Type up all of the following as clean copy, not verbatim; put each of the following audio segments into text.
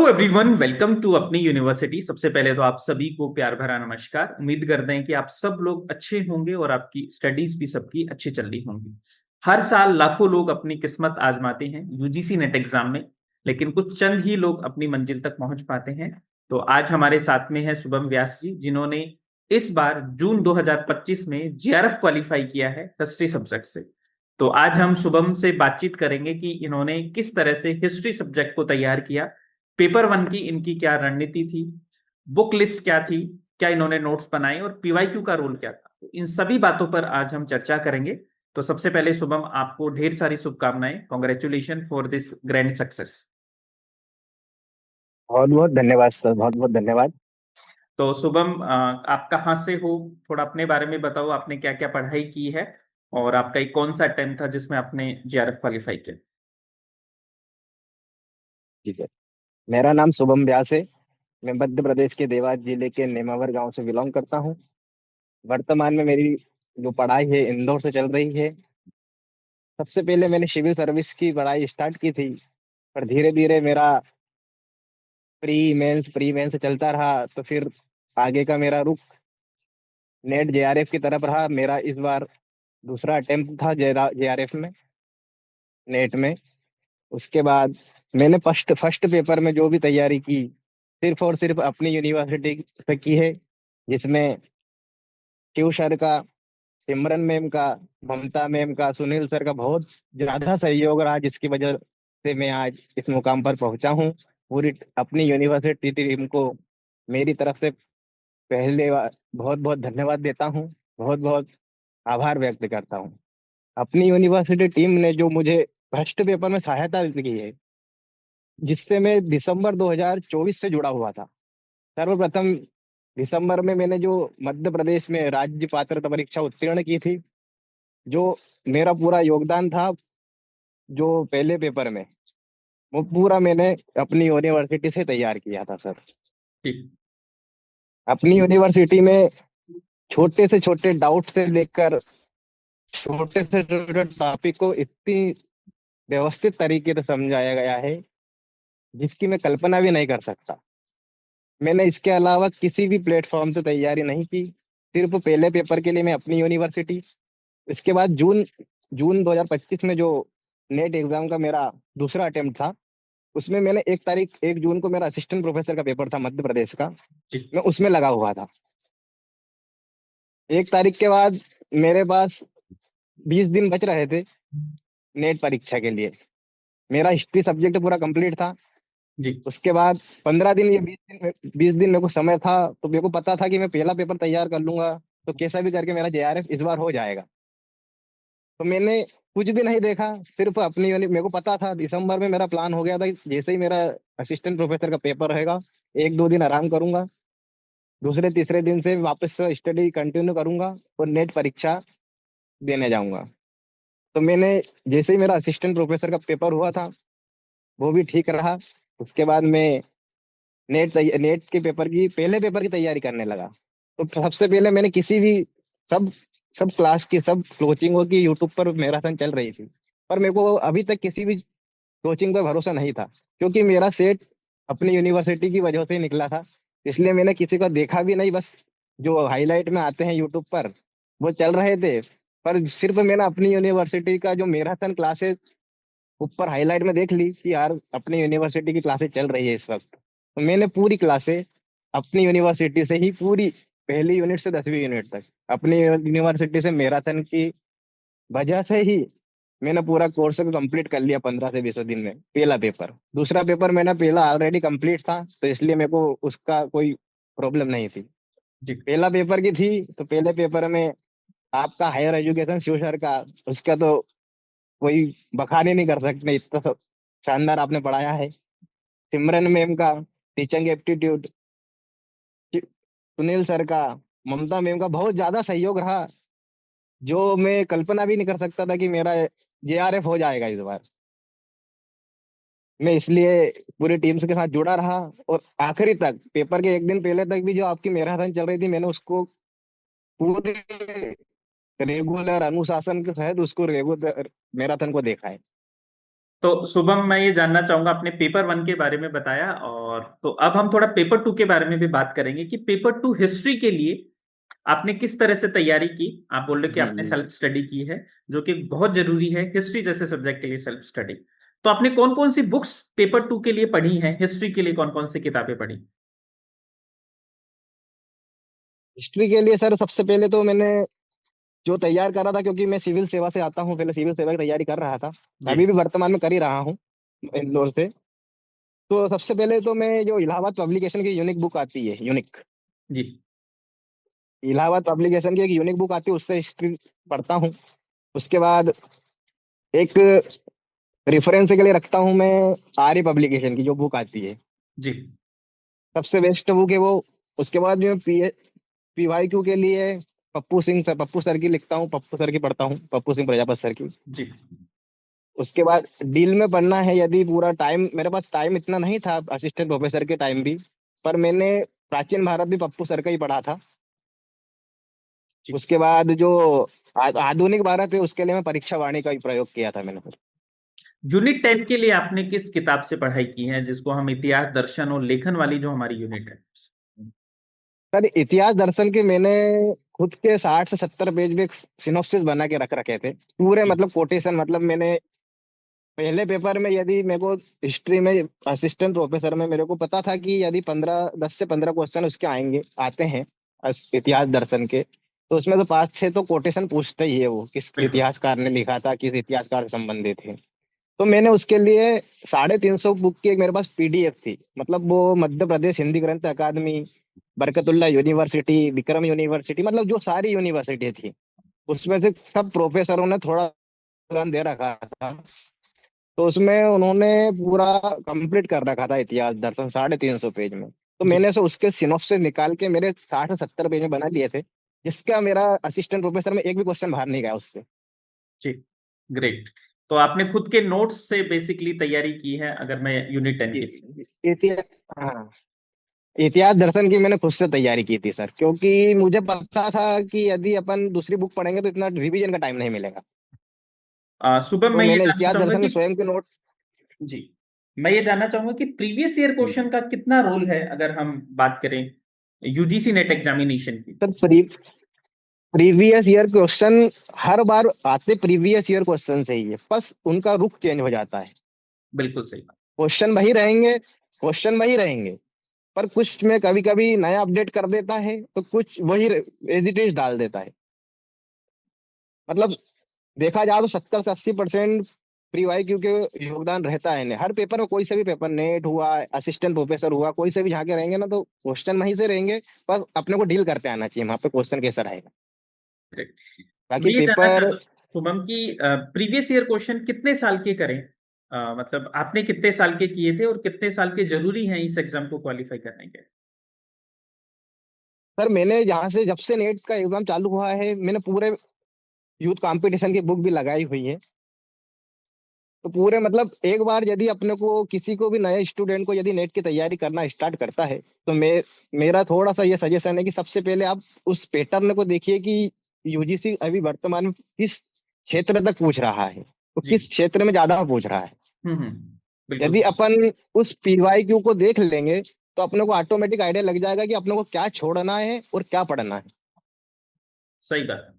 Everyone, welcome to अपनी university. सबसे पहले तो आप सभी को प्यार भरा नमस्कार। उम्मीद करते हैं कि आप सब लोग अच्छे होंगे और आपकी स्टडीज भी सबकी अच्छी चल रही होंगी। हर साल लाखों लोग अपनी किस्मत आजमाते हैं यूजीसी नेट एग्जाम में, लेकिन कुछ चंद ही लोग अपनी मंजिल तक पहुंच पाते हैं। तो आज हमारे साथ में है शुभम व्यास जी, जिन्होंने इस बार जून 2025 में जीआरएफ क्वालिफाई किया है हिस्ट्री सब्जेक्ट से। तो आज हम शुभम से बातचीत करेंगे कि इन्होंने किस तरह से हिस्ट्री सब्जेक्ट को तैयार किया, पेपर वन की इनकी क्या रणनीति थी, बुक लिस्ट क्या थी, क्या इन्होंने नोट्स बनाए और पीवाईक्यू का रोल क्या था। तो इन सभी बातों पर आज हम चर्चा करेंगे। तो सबसे पहले शुभम, आपको ढेर सारी शुभकामनाएं, congratulation for this grand success. बहुत बहुत धन्यवाद सर, बहुत बहुत धन्यवाद। तो शुभम, आप कहाँ से हो, थोड़ा अपने बारे में बताओ। आपने क्या क्या पढ़ाई की है और आपका एक कौन सा अटेम्प्ट था जिसमें आपने जीआरएफ क्वालिफाई किया। ठीक है। मेरा नाम शुभम व्यास है। मैं मध्य प्रदेश के देवास जिले के नेमावर गांव से बिलोंग करता हूं। वर्तमान में मेरी जो पढ़ाई है इंदौर से चल रही है। सबसे पहले मैंने सिविल सर्विस की पढ़ाई स्टार्ट की थी, पर धीरे धीरे मेरा प्री मेंस से चलता रहा, तो फिर आगे का मेरा रुख नेट जेआरएफ की तरफ रहा। मेरा इस बार दूसरा अटेम्प्ट था जेआरएफ में, नेट में। उसके बाद मैंने फर्स्ट फर्स्ट पेपर में जो भी तैयारी की, सिर्फ और सिर्फ अपनी यूनिवर्सिटी से की है, जिसमें शिव सर का, सिमरन मैम का, ममता मैम का, सुनील सर का बहुत ज्यादा सहयोग रहा, जिसकी वजह से मैं आज इस मुकाम पर पहुंचा हूं। पूरी अपनी यूनिवर्सिटी टीम को मेरी तरफ से पहले बहुत बहुत धन्यवाद देता हूं। बहुत बहुत आभार व्यक्त करता हूं। अपनी यूनिवर्सिटी टीम ने जो मुझे फर्स्ट पेपर में सहायता की है, जिससे मैं दिसंबर 2024 से जुड़ा हुआ था। सर्वप्रथम दिसंबर में मैंने जो मध्य प्रदेश में राज्य पात्रता परीक्षा उत्तीर्ण की थी, जो मेरा पूरा योगदान था, जो पहले पेपर में, वो पूरा मैंने अपनी यूनिवर्सिटी से तैयार किया था सर। ठीक। अपनी यूनिवर्सिटी में छोटे से छोटे डाउट से लेकर छोटे से छोटे टॉपिक को इतनी व्यवस्थित तरीके से समझाया गया है, जिसकी मैं कल्पना भी नहीं कर सकता। मैंने इसके अलावा किसी भी प्लेटफॉर्म से तैयारी नहीं की, सिर्फ पहले पेपर के लिए मैं अपनी यूनिवर्सिटी। इसके बाद जून जून 2025 में जो नेट एग्जाम का मेरा दूसरा अटेम्प्ट था, उसमें मैंने 1 जून को मेरा असिस्टेंट प्रोफेसर का पेपर था मध्य प्रदेश का, ठीक। मैं उसमें लगा हुआ था। 1 तारीख के बाद मेरे पास 20 दिन बच रहे थे नेट परीक्षा के लिए। मेरा हिस्ट्री सब्जेक्ट पूरा कंप्लीट था। जी। उसके बाद 15 दिन, ये 20 दिन मेरे को समय था, तो मेरे को पता था कि मैं पहला पेपर तैयार कर लूंगा तो कैसा भी करके मेरा जेआरएफ इस बार हो जाएगा। तो मैंने कुछ भी नहीं देखा, सिर्फ अपनी मेरे को पता था, दिसंबर में मेरा प्लान हो गया था कि जैसे ही मेरा असिस्टेंट प्रोफेसर का पेपर रहेगा, 1-2 दिन आराम करूंगा, दूसरे तीसरे दिन से वापस से स्टडी कंटिन्यू करूंगा और नेट परीक्षा देने जाऊंगा। तो मैंने, जैसे ही मेरा असिस्टेंट प्रोफेसर का पेपर हुआ था, वो भी ठीक रहा। उसके बाद मैं नेट के पेपर की, पहले पेपर की तैयारी करने लगा। तो सबसे पहले मैंने किसी भी, सब सब क्लास की, सब कोचिंगों की यूट्यूब पर मैराथन चल रही थी, पर मेरे को अभी तक किसी भी कोचिंग पर भरोसा नहीं था, क्योंकि मेरा सेट अपनी यूनिवर्सिटी की वजह से ही निकला था। इसलिए मैंने किसी को देखा भी नहीं, बस जो हाईलाइट में आते हैं यूट्यूब पर वो चल रहे थे। पर सिर्फ मैंने अपनी यूनिवर्सिटी का जो मैराथन क्लासेस ऊपर हाईलाइट में देख ली कि यार अपनी यूनिवर्सिटी की क्लासेस चल रही है इस वक्त, तो मैंने पूरी क्लासेस अपनी यूनिवर्सिटी से ही, पूरी पहली यूनिट से 10वीं यूनिट तक अपनी यूनिवर्सिटी से मैराथन की वजह से ही मैंने पूरा कोर्स को कंप्लीट कर लिया 15 से 20 दिन में। पहला पेपर, दूसरा पेपर मैंने पहला ऑलरेडी कंप्लीट था, तो इसलिए मेरे को उसका कोई प्रॉब्लम नहीं थी। जी। पहला पेपर की थी, तो पहले पेपर में आपका हायर एजुकेशन शिव सर का, उसका तो कोई बखान ही नहीं कर सकते, इतना शानदार आपने पढ़ाया है। सिमरन मैम का टीचिंग एप्टीट्यूड, सुनील सर का, ममता मैम का बहुत ज्यादा सहयोग रहा, जो मैं कल्पना भी नहीं कर सकता था कि मेरा जेआरएफ हो जाएगा इस बार। मैं इसलिए पूरी टीम के साथ जुड़ा रहा, और आखिरी तक, पेपर के 1 दिन पहले तक भी जो आपकी मैराथन चल रही थी, मैंने उसको पूरे रेगुलर अनुशासन के तहत उसको रेगुलर मैराथन को देखा है। तो शुभम, मैं ये जानना चाहूंगा, आपने पेपर वन के बारे में बताया, और तो अब हम थोड़ा पेपर टू के बारे में भी बात करेंगे कि पेपर टू हिस्ट्री के लिए आपने किस तरह से तैयारी की। आप बोल रहे कि जी आपने जी। सेल्फ स्टडी की है, जो कि बहुत जरूरी है हिस्ट्री जैसे सब्जेक्ट के लिए, सेल्फ स्टडी। तो आपने कौन कौन सी बुक्स पेपर टू के लिए पढ़ी हैं, हिस्ट्री के लिए कौन कौन सी किताबें पढ़ी? हिस्ट्री के लिए सर सबसे पहले तो मैंने जो तैयार करा था, क्योंकि मैं सिविल सेवा से आता हूँ, पहले सिविल सेवा की तैयारी कर रहा था, जी। अभी भी वर्तमान में कर ही रहा हूँ इंदौर से। तो सबसे पहले तो मैं जो इलाहाबाद पब्लिकेशन की यूनिक बुक आती है, यूनिक, जी। इलाहाबाद पब्लिकेशन की एक यूनिक बुक आती है, उससे हिस्ट्री पढ़ता हूँ। उसके बाद एक रेफरेंस के लिए रखता हूँ मैं आर्य पब्लिकेशन की जो बुक आती है, जी। सबसे बेस्ट बुक है वो। उसके बाद जो पीवाई क्यू के लिए पप्पू सर की लिखता हूँ, पप्पू सर की पढ़ता हूँ, पप्पू सिंह प्रजापत सर की। जी। उसके बाद डील में पढ़ना है, यदि पूरा टाइम मेरे पास, टाइम इतना नहीं था असिस्टेंट प्रोफेसर के टाइम भी, पर मैंने प्राचीन भारत भी पप्पू सर का ही पढ़ा था। जी। उसके बाद जो आधुनिक भारत है, उसके लिए मैं परीक्षा वाणी का भी प्रयोग किया था मैंने। यूनिट 10 के लिए आपने किस किताब से पढ़ाई की है, जिसको हम इतिहास, दर्शन और लेखन वाली जो हमारी यूनिट है? सर इतिहास दर्शन के मैंने खुद के 60 से 70 पेज में एक सिनॉप्सिस बना के रख रखे थे पूरे, जी। मतलब कोटेशन, मतलब मैंने पहले पेपर में, यदि मेरे को हिस्ट्री में असिस्टेंट प्रोफेसर में मेरे को पता था कि यदि 10 से 15 क्वेश्चन उसके आएंगे, आते हैं इतिहास दर्शन के, तो उसमें तो 5 6 तो कोटेशन पूछते ही है, वो किस बिल्कुल। इतिहासकार ने लिखा था, किस इतिहासकार से संबंधित है। तो मैंने उसके लिए 350 बुक की एक मेरे पास पीडीएफ थी, मतलब वो मध्य प्रदेश हिंदी ग्रंथ अकादमी, बरकतुल्ला यूनिवर्सिटी, विक्रम यूनिवर्सिटी, मतलब जो सारी यूनिवर्सिटी थी, उसमें से सब प्रोफेसरों ने थोड़ा योगदान दे रखा था। तो उसमें उन्होंने पूरा कंप्लीट कर रखा था इतिहास दर्शन 350 पेज में। तो जी। मैंने से उसके सिनॉप्सिस निकाल के मेरे 60 से 70 पेज में बना लिए थे, जिसका मेरा असिस्टेंट प्रोफेसर में एक भी क्वेश्चन बाहर नहीं गया उससे। जी। ग्रेट। तो आपने खुद के नोट्स से बेसिकली तैयारी की है, अगर मैं यूनिट 10 की? इतिहास, हाँ, इतिहास दर्शन की मैंने खुद से तैयारी की थी सर, क्योंकि मुझे पता था कि यदि अपन दूसरी बुक पढ़ेंगे तो इतना रिवीजन का टाइम नहीं मिलेगा। शुभम, तो मैं ये मैंने जानना इतिहास चाहूंगा दर्शन कि में स्वयं के नोट। जी, मैं ये जानना चाहूंगा कि प्रीवियस ईयर जी क्वेश्चन का कितना रोल है, अगर हम बात करें यूजीसी नेट एग्जामिनेशन की? सर, प्रीवियस ईयर क्वेश्चन हर बार आते प्रीवियस ईयर क्वेश्चन से ही है, बस उनका रुख चेंज हो जाता है। बिल्कुल सही बात। क्वेश्चन वही रहेंगे, पर कुछ में कभी कभी नया अपडेट कर देता है, तो कुछ वही एज इट इज डाल देता है। मतलब देखा जाए तो 70 से 80% प्री वाई क्यू के योगदान रहता है हर पेपर में, कोई से भी पेपर, नेट हुआ, असिस्टेंट प्रोफेसर हुआ, कोई से भी झाके रहेंगे ना, तो क्वेश्चन वहीं से रहेंगे। पर अपने को डील करते आना चाहिए वहां पे, क्वेश्चन कैसा रहेगा। Correct। मैं बाकी ये जानना पेपर। चाहता हूँ शुभम की, प्रीवियस ईयर क्वेश्चन कितने साल के करें? मतलब आपने कितने साल के किए थे, और कितने साल के जरूरी हैं इस एग्जाम को क्वालिफाई करने के? सर मैंने यहाँ से जब से नेट का एग्जाम चालू हुआ है, मैंने पूरे यूथ कंपटीशन की बुक भी लगाई हुई है। तो पूरे, मतलब एक बार यदि अपने को, किसी को भी नए स्टूडेंट को यदि नेट की तैयारी करना स्टार्ट करता है, तो मेरा थोड़ा सा ये सजेशन है कि सबसे पहले आप उस पैटर्न को देखिए कि यूजीसी अभी वर्तमान में किस क्षेत्र तक पूछ रहा है, तो जी। किस क्षेत्र में ज्यादा पूछ रहा है। बिल्कुल यदि सही। अपन उस पीवाई क्यू को देख लेंगे, तो अपने को ऑटोमेटिक आइडिया लग जाएगा कि अपने को क्या छोड़ना है और क्या पढ़ना है। सही बात है।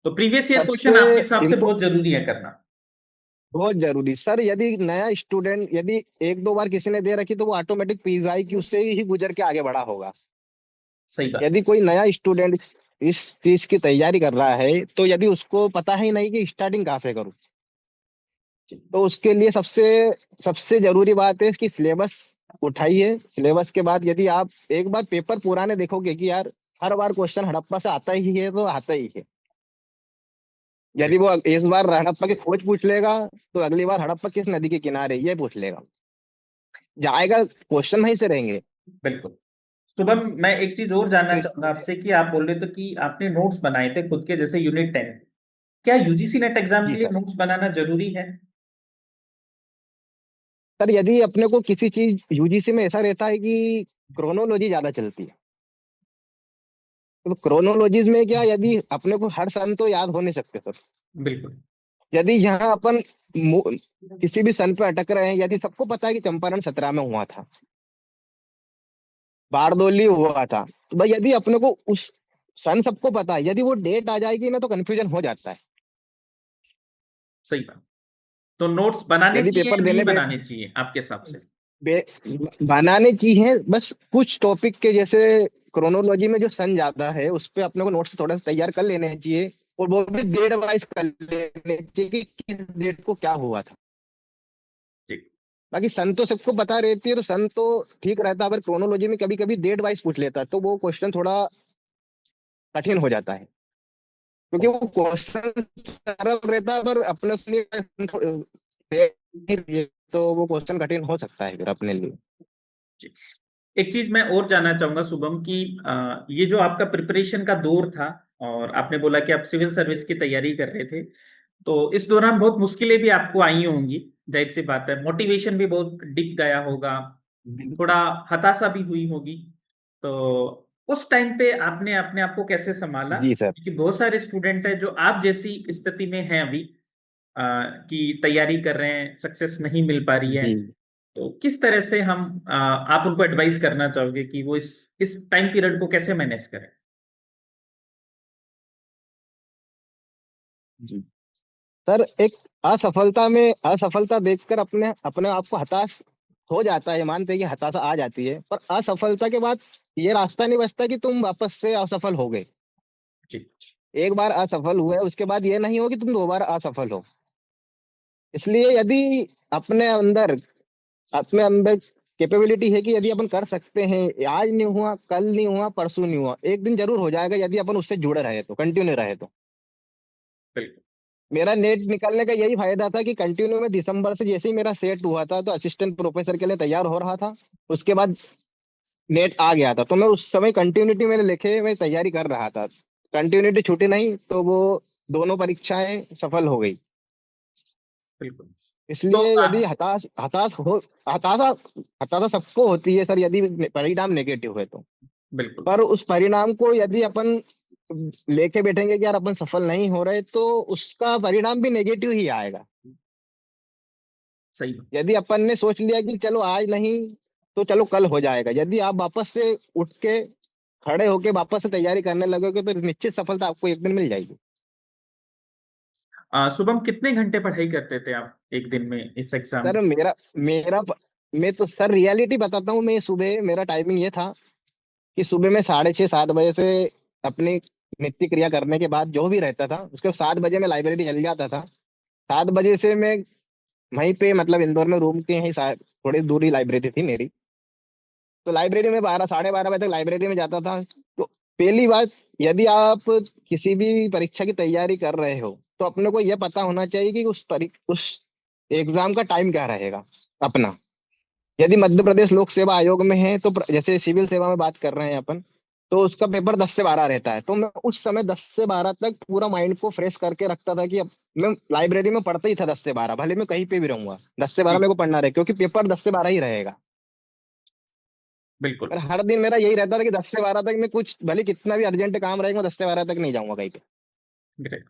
तो प्रीवियस ईयर सबसे क्वेश्चन आपके हिसाब से इम्पो बहुत जरूरी है करना? बहुत जरूरी सर, यदि नया स्टूडेंट, यदि एक दो बार किसी ने दे रखी, तो वो ऑटोमेटिक पीवाई क्यू से ही गुजर के आगे बढ़ा होगा। सही बात। यदि कोई नया स्टूडेंट इस चीज की तैयारी कर रहा है, तो यदि उसको पता ही नहीं कि स्टार्टिंग कहाँ से करूँ, जी। तो उसके लिए सबसे सबसे जरूरी बात है कि सिलेबस उठाइए। सिलेबस के बाद यदि आप एक बार पेपर पुराने देखोगे कि यार हर बार क्वेश्चन हड़प्पा से आता ही है, तो आता ही है। यदि ग्रेट। वो इस बार हड़प्पा की खोज पूछ लेगा, तो अगली बार हड़प्पा किस नदी के किनारे ये पूछ लेगा, जाएगा क्वेश्चन वहीं से रहेंगे। बिल्कुल। शुभम, मैं एक चीज और जानना तो चाहूंगा आपसे कि आप बोल रहे थे कि आपने नोट्स बनाए थे खुद के, जैसे यूनिट 10। क्या यूजीसी नेट एग्जाम जी के लिए सर। नोट्स बनाना जरूरी है? सर यदि अपने को किसी चीज यूजीसी में ऐसा रहता है कि क्रोनोलॉजी ज्यादा चलती है, तो क्रोनोलॉजीज में क्या, यदि अपने को हर सन तो याद हो नहीं सकते सर। बिल्कुल। यदि यहाँ अपन किसी भी सन पे अटक रहे हैं, यदि सबको पता है कि चंपारण 17 में हुआ था, बारदोली हुआ था, तो भाई यदि अपने को उस सन सबको पता है, यदि वो डेट आ जाएगी ना तो कंफ्यूजन हो जाता है। सही बात। तो नोट्स बनाने यदि चाहिए पेपर या नहीं देने बनाने चाहिए आपके हिसाब से? बे, बनाने की है, बस कुछ टॉपिक के जैसे क्रोनोलॉजी में जो सन ज्यादा है उस पे अपने को नोट्स थोड़ा सा तैयार कर लेने चाहिए, और वो भी डेट वाइज कर लेने चाहिए कि किस डेट को क्या हुआ था। ठीक। बाकी सन तो सबको पता रहती है, तो सन तो ठीक रहता है, पर क्रोनोलॉजी में कभी कभी डेट वाइज पूछ लेता है तो वो क्वेश्चन थोड़ा कठिन हो जाता है, क्योंकि वो क्वेश्चन सरल रहता है पर अपने के लिए तो वो क्वेश्चन कठिन हो सकता है फिर अपने लिए। जी। एक चीज मैं और जानना चाहूंगा शुभम कि ये जो आपका प्रिपरेशन का दौर था, और आपने बोला कि आप सिविल सर्विस की तैयारी कर रहे थे, तो इस दौरान बहुत मुश्किलें भी आपको आई होंगी। जाहिर सी बात है, मोटिवेशन भी बहुत डिप गया होगा, थोड़ा हताशा भी हुई होगी। तो उस टाइम पे आपने अपने आप को कैसे संभाला? जी सर। क्योंकि बहुत सारे स्टूडेंट हैं जो आप जैसी स्थिति में हैं अभी, कि तैयारी कर रहे हैं, सक्सेस नहीं मिल पा रही है। जी तो किस तरह से आप उनको एडवाइस करना चाहोगे कि वो इस टाइम पीरियड को कैसे मैनेज करें? जी सर, एक असफलता में असफलता देखकर अपने अपने आप को हताश हो जाता है, मानते हैं कि हताशा आ जाती है, पर असफलता के बाद ये रास्ता नहीं बचता कि तुम वापस से असफल हो गए। जी। एक बार असफल हुए उसके बाद ये नहीं हो कि तुम दोबारा असफल हो। इसलिए यदि अपने अंदर अपने अंदर कैपेबिलिटी है कि यदि अपन कर सकते हैं, आज नहीं हुआ, कल नहीं हुआ, परसों नहीं हुआ, एक दिन जरूर हो जाएगा यदि अपन उससे जुड़े रहे तो, कंटिन्यू रहे तो। बिल्कुल। मेरा नेट निकलने का यही फायदा था कि कंटिन्यू में दिसंबर से जैसे ही मेरा सेट हुआ था तो असिस्टेंट प्रोफेसर के लिए तैयार हो रहा था, उसके बाद नेट आ गया था, तो मैं उस समय कंटिन्यूटी में लेके मैं तैयारी कर रहा था। कंटिन्यूटी छूटी नहीं तो वो दोनों परीक्षाएं सफल हो गई। बिल्कुल। तो इसलिए यदि हताश हताश हो हताशा हताशा सबको होती है सर, यदि परिणाम नेगेटिव है तो। बिल्कुल। पर उस परिणाम को यदि अपन लेके बैठेंगे कि यार अपन सफल नहीं हो रहे, तो उसका परिणाम भी नेगेटिव ही आएगा। सही बात। यदि अपन ने सोच लिया कि चलो आज नहीं तो चलो कल हो जाएगा, यदि आप वापस से उठ के खड़े होके वापस से तैयारी करने लगोगे तो निश्चित सफलता आपको एक दिन मिल जाएगी। शुभम, कितने घंटे पढ़ाई करते थे आप एक दिन में इस एग्जाम सर के? मेरा मेरा मैं तो सर रियलिटी बताता हूँ, मैं सुबह मेरा टाइमिंग ये था कि सुबह में 6:30 7 बजे से अपनी नित्य क्रिया करने के बाद जो भी रहता था उसके 7 बजे मैं लाइब्रेरी चल जाता था। 7 बजे से मैं वहीं पे मतलब इंदौर में रूम के ही थोड़ी दूरी लाइब्रेरी थी मेरी, तो लाइब्रेरी में 12 साढ़े 12 बजे तक लाइब्रेरी में जाता था। तो पहली बात, यदि आप किसी भी परीक्षा की तैयारी कर रहे हो तो अपने को यह पता होना चाहिए कि उस एग्जाम का टाइम क्या रहेगा अपना। यदि मध्य प्रदेश लोक सेवा आयोग में है तो जैसे सिविल सेवा में बात कर रहे हैं अपन, तो उसका पेपर 10 से 12 रहता है, तो मैं उस समय 10 से 12 तक पूरा माइंड को फ्रेश करके रखता था कि अब मैं लाइब्रेरी में पढ़ता ही था 10 से 12, भले मैं कहीं पे भी रहूंगा 10 से 12 जी। मेरे को पढ़ना रहे, क्योंकि पेपर 10 से 12 ही रहेगा। बिल्कुल। पर हर दिन मेरा यही रहता था कि 10 से 12 तक मैं कुछ भले कितना भी अर्जेंट काम रहेगा 10 से 12 तक नहीं जाऊंगा कहीं पे, ग्रेट।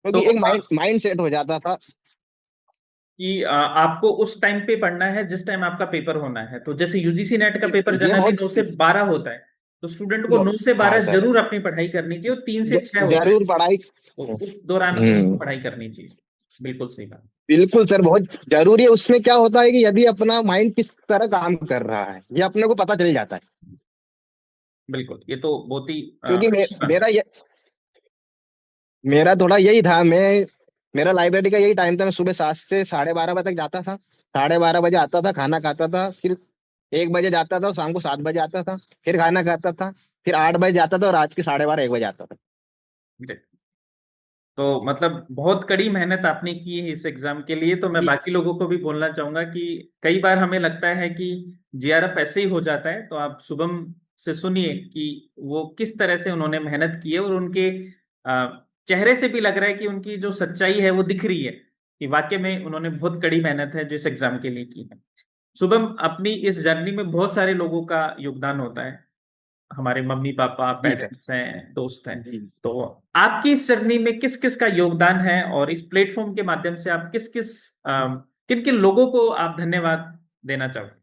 तो क्योंकि एक माइंड माइंड सेट हो जाता था। कि आपको उस टाइम पे पढ़ना है जिस टाइम आपका पेपर होना है। तो जैसे यूजीसी नेट का पेपर ये जनरली बहुत 9 से 12 होता है, तो स्टूडेंट को नौ से हाँ बारह सर, जरूर अपनी पढ़ाई करनी चाहिए, और 3 से 6 होता है, जरूर पढ़ाई। तो उस दौरान उनको हम्म पढ़ाई करनी चाहिए। बिल्कुल सही बात। बिल्कुल सर, बहुत जरूरी है। उसमें क्या होता है कि यदि अपना माइंड किस तरह काम कर रहा है ये अपने को पता चल जाता है। बिल्कुल, ये तो बहुत ही क्योंकि अच्छी बात है। मेरा थोड़ा यही था, मेरा लाइब्रेरी का यही टाइम था, मैं सुबह 7 से 12:30 बजे तक जाता था, 12:30 बजे आता था, खाना खाता था, फिर 1 बजे जाता था और शाम को 7 बजे आता था, फिर खाना खाता था, फिर 8 बजे जाता था और रात के 12:30 1 बजे आता था। ग्रेट। तो मतलब बहुत कड़ी मेहनत आपने की है इस एग्जाम के लिए। तो मैं जी बाकी लोगों को भी बोलना चाहूंगा कि कई बार हमें लगता है कि जीआरएफ ऐसे ही हो जाता है, तो आप शुभम से सुनिए कि वो किस तरह से उन्होंने मेहनत की है, और उनके चेहरे से भी लग रहा है कि उनकी जो सच्चाई है वो दिख रही है, कि वाकई में उन्होंने बहुत कड़ी मेहनत है जो इस एग्जाम के लिए की है। शुभम, अपनी इस जर्नी में बहुत सारे लोगों का योगदान होता है। हमारे मम्मी पापा, जी सर। पेरेंट्स हैं, दोस्त हैं। जी। तो आपकी इस जर्नी में किस किस का योगदान है, और इस प्लेटफॉर्म के माध्यम से आप किस किस किन किन लोगों को आप धन्यवाद देना चाहोगे?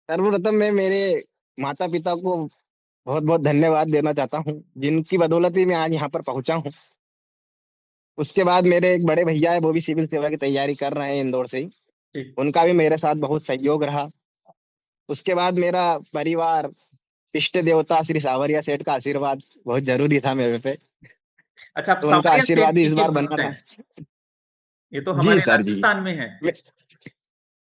सर्वप्रथम मैं मेरे माता पिता को बहुत बहुत धन्यवाद देना चाहता हूँ, जिनकी बदौलत ही मैं आज यहाँ पर पहुंचा हूँ। उसके बाद मेरे एक बड़े भैया है, वो भी सिविल सेवा की तैयारी कर रहे हैं इंदौर से ही। जी। उनका भी मेरे साथ बहुत सहयोग रहा। उसके बाद मेरा परिवार, इष्ट देवता श्री सावरिया सेठ का आशीर्वाद बहुत जरूरी था मेरे पे। अच्छा, आप तो उनका सावरिया सेठ आशीर्वाद ही जी इस के बार बना भक्त हैं? रहा। ये तो जी हमारे सर जी। राजस्थान में है। मैं-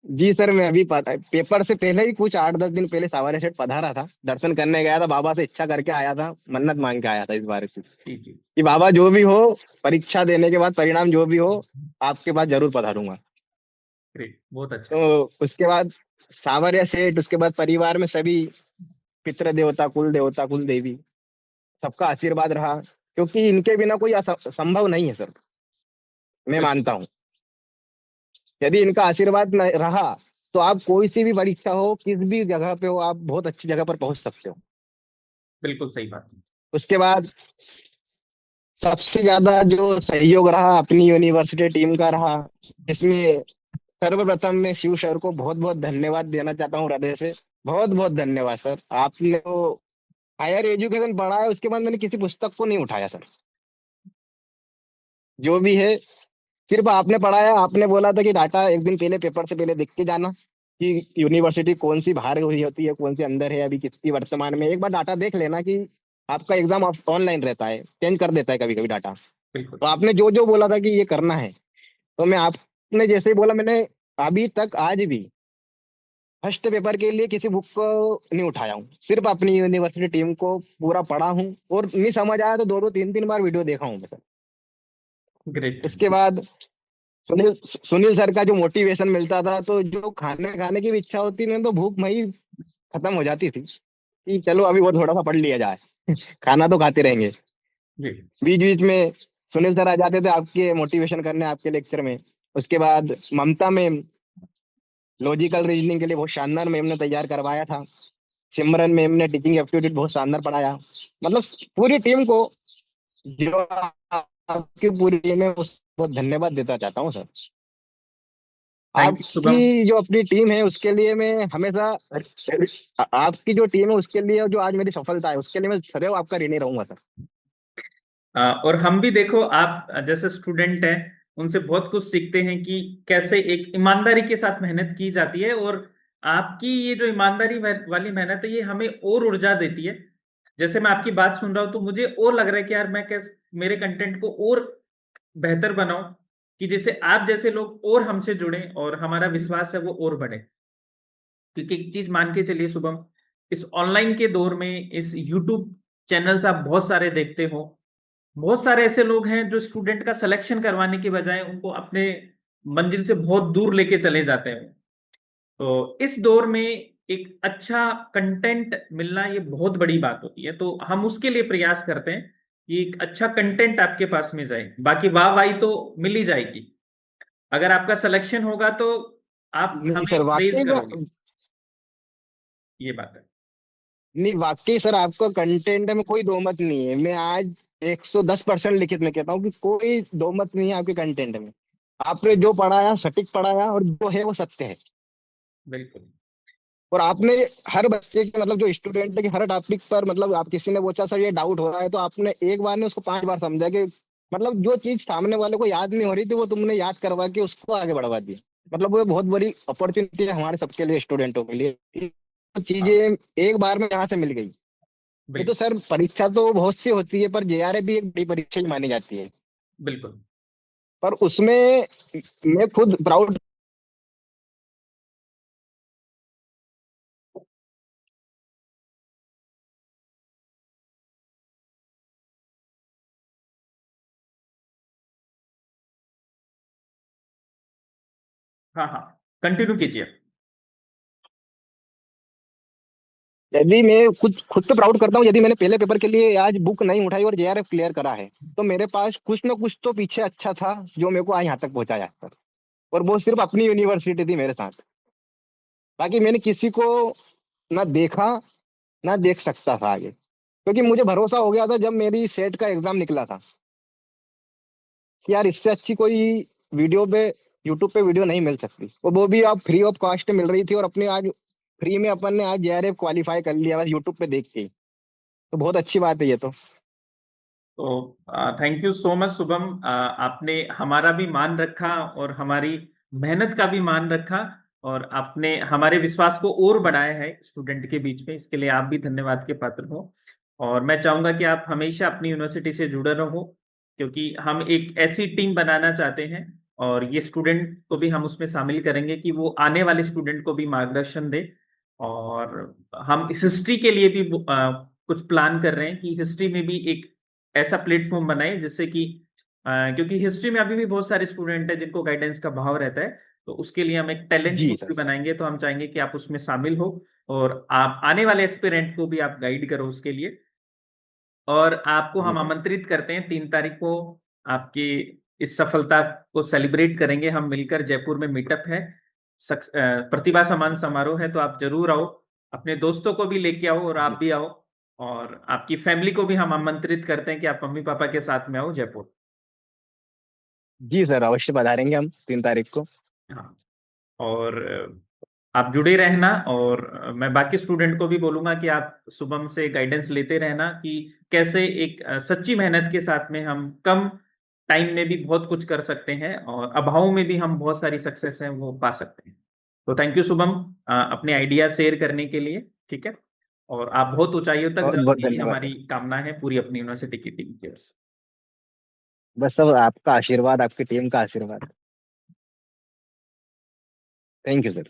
जी सर, मैं अभी पता पेपर से पहले ही कुछ 8-10 दिन पहले सावरिया सेठ पधारा था, दर्शन करने गया था, बाबा से इच्छा करके आया था, मन्नत मांग के आया था इस बार की, जी जी। कि बाबा जो भी हो, परीक्षा देने के बाद परिणाम जो भी हो, आपके पास जरूर पधारूंगा। ग्रेट, बहुत अच्छा। तो उसके बाद सावरिया सेठ, उसके बाद परिवार में सभी पितृ देवता, कुल देवता, कुल देवी, सबका आशीर्वाद रहा, क्योंकि इनके बिना कोई संभव नहीं है सर, मैं बिल्कुल मानता हूँ। यदि इनका आशीर्वाद न रहा तो आप कोई सी भी परीक्षा हो, किस भी जगह पे हो, आप बहुत अच्छी जगह पर पहुंच सकते हो। बिल्कुल सही बात। उसके बाद सबसे ज्यादा जो सहयोग रहा अपनी यूनिवर्सिटी टीम का रहा, इसमें सर्वप्रथम मैं शिव सर को बहुत बहुत धन्यवाद देना चाहता हूँ हृदय से। बहुत बहुत धन्यवाद सर, आपने तो हायर एजुकेशन पढ़ा है, उसके बाद मैंने किसी पुस्तक को नहीं उठाया सर। जो भी है, सिर्फ आपने पढ़ाया, आपने बोला था कि डाटा एक दिन पहले पेपर से पहले देख के जाना कि यूनिवर्सिटी कौन सी बाहर हुई होती है, कौन सी अंदर है, अभी कितनी वर्तमान में, एक बार डाटा देख लेना कि आपका एग्जाम ऑनलाइन रहता है, चेंज कर देता है कभी कभी डाटा। बिल्कुल। तो आपने जो जो बोला था कि ये करना है, तो मैं आपने जैसे ही बोला, मैंने अभी तक आज भी फर्स्ट पेपर के लिए किसी बुक को नहीं उठाया हूँ, सिर्फ अपनी यूनिवर्सिटी टीम को पूरा पढ़ा हूँ, और नहीं समझ आया तो 2-2 3-3 बार वीडियो देखा हूँ मैं सर। ग्रेट। इसके बाद सुनील सुनील सर का जो मोटिवेशन मिलता था, तो जो खाने खाने की भी इच्छा होती ना, तो भूख वही खत्म हो जाती थी कि चलो अभी वो थोड़ा सा पढ़ लिया जाए, खाना तो खाते रहेंगे। जी। बीच बीच में सुनील सर आ जाते थे आपके मोटिवेशन करने, आपके लेक्चर में। उसके बाद ममता मैम, लॉजिकल रीजनिंग के लिए बहुत शानदार मैम ने तैयार करवाया था। सिमरन मैम ने टीचिंग एप्टीट्यूड बहुत शानदार पढ़ाया। मतलब पूरी टीम को, जो आपकी पूरी टीम है, उसको बहुत धन्यवाद देना चाहता हूँ सर। Thank you Shubham. आपकी जो अपनी टीम है उसके लिए मैं हमेशा, आपकी जो टीम है उसके लिए, जो आज मेरी सफलता है उसके लिए, मैं सदैव आपका ऋणी रहूंगा सर। और हम भी देखो, आप जैसे स्टूडेंट हैं, उनसे बहुत कुछ सीखते हैं कि कैसे एक ईमानदारी के साथ मेहनत की जाती है। और आपकी ये जो ईमानदारी वाली मेहनत है, ये हमें और ऊर्जा देती है। जैसे मैं आपकी बात सुन रहा हूँ, तो मुझे और लग रहा है कि यार मैं कैसे मेरे कंटेंट को और बेहतर बनाऊं, कि जैसे आप जैसे लोग और हमसे जुड़े और हमारा विश्वास है वो और बढ़े। क्योंकि एक चीज मान के चलिए शुभम, इस ऑनलाइन के दौर में इस यूट्यूब चैनल्स आप बहुत सारे देखते हो, बहुत सारे ऐसे लोग हैं जो स्टूडेंट का सिलेक्शन करवाने के बजाय उनको अपने मंजिल से बहुत दूर लेके चले जाते हैं। तो इस दौर में एक अच्छा कंटेंट मिलना ये बहुत बड़ी बात होती है। तो हम उसके लिए प्रयास करते हैं कि एक अच्छा कंटेंट आपके पास में जाए। बाकी वाहवाही तो मिल ही जाएगी, अगर आपका सिलेक्शन होगा तो आप नहीं हमें सर, प्रेज वाकई में। करोगे, ये बात है। नहीं, वाकई सर, आपका कंटेंट में कोई दो मत नहीं है। मैं आज 110% लिखित में कहता हूँ कि कोई दो मत नहीं है आपके कंटेंट में। आपने जो पढ़ाया सटीक पढ़ाया, और जो है वो सत्य है। बिल्कुल। और आपने हर बच्चे के, मतलब जो स्टूडेंट है, कि हर टॉपिक पर, मतलब आप किसी ने पूछा सर ये डाउट हो रहा है, तो आपने एक बार ने उसको 5 बार समझा कि, मतलब जो चीज सामने वाले को याद नहीं हो रही थी, वो तुमने याद करवा के उसको आगे बढ़वा दी। मतलब वो बहुत बड़ी अपॉर्चुनिटी है हमारे सबके लिए, स्टूडेंटों के लिए। तो हाँ। चीजें एक बार में यहाँ से मिल गई। ये तो बिल्कुल। सर, परीक्षा तो बहुत सी होती है, पर जेआरएफ भी एक बड़ी परीक्षा ही मानी जाती है। बिल्कुल। पर उसमें मैं खुद प्राउड। हाँ हाँ, कंटिन्यू कीजिए। यदि मैं खुद पे प्राउड करता हूँ, यदि मैंने पहले पेपर के लिए आज बुक नहीं उठाई और जेआरएफ क्लियर करा है, तो मेरे पास कुछ ना कुछ तो पीछे अच्छा था, जो मेरे को आज यहाँ तक पहुंचाया सर। और वो सिर्फ अपनी यूनिवर्सिटी थी मेरे साथ। बाकी मैंने किसी को ना देखा, ना देख सकता था आगे, क्योंकि मुझे भरोसा हो गया था जब मेरी सेट का एग्जाम निकला था कि यार इससे अच्छी कोई वीडियो पे, यूट्यूब पे वीडियो नहीं मिल सकती, और वो भी आप फ्री ऑफ कॉस्ट मिल रही थी, और अपने आज फ्री में अपन ने आज जेआरएफ क्वालिफाई कर लिया बस यूट्यूब पे देख के ही। तो बहुत अच्छी बात है ये तो। तो thank you so much Shubham, आपने हमारा भी मान रखा और हमारी मेहनत का भी मान रखा, और आपने हमारे विश्वास को और बढ़ाया है स्टूडेंट के बीच में। इसके लिए आप भी धन्यवाद के पात्र हो। और मैं चाहूंगा कि आप हमेशा अपनी यूनिवर्सिटी से जुड़े रहो, क्योंकि हम एक ऐसी टीम बनाना चाहते हैं, और ये स्टूडेंट को भी हम उसमें शामिल करेंगे कि वो आने वाले स्टूडेंट को भी मार्गदर्शन दे। और हम इस हिस्ट्री के लिए भी कुछ प्लान कर रहे हैं कि हिस्ट्री में भी एक ऐसा प्लेटफॉर्म बनाए जिससे कि क्योंकि हिस्ट्री में अभी भी बहुत सारे स्टूडेंट हैं जिनको गाइडेंस का भाव रहता है, तो उसके लिए हम एक टैलेंट जी पूल सर। भी बनाएंगे। तो हम चाहेंगे कि आप उसमें शामिल हो, और आप आने वाले एस्पिरेंट को भी आप गाइड करो उसके लिए। और आपको जी हम सर। आमंत्रित करते हैं 3 तारीख को, आपकी इस सफलता को सेलिब्रेट करेंगे हम मिलकर। जयपुर में मीटअप है, प्रतिभा सम्मान समारोह है, तो आप जरूर आओ। अपने दोस्तों को भी लेके आओ और आप जी। भी आओ। और आपकी फैमिली को भी हम आमंत्रित करते हैं कि आप मम्मी पापा के साथ में आओ जयपुर। जी सर, अवश्य पधारेंगे हम 3 तारीख को। हाँ। और आप जुड़े रहना, और मैं बाकी स्टूडेंट को भी बोलूंगा कि आप शुभम से गाइडेंस लेते रहना कि कैसे एक सच्ची मेहनत के साथ में हम कम टाइम में भी बहुत कुछ कर सकते हैं, और अभाव में भी हम बहुत सारी सक्सेस है वो पा सकते हैं। तो थैंक यू शुभम, अपने आइडिया शेयर करने के लिए। ठीक है, और आप बहुत ऊंचाइयों तक बहुत जाओ, बहुत यही धन्यवाद हमारी सर। कामना है पूरी अपनी यूनिवर्सिटी की टीम की ओर से। बस सब आपका आशीर्वाद, आपकी टीम का आशीर्वाद। Thank you sir.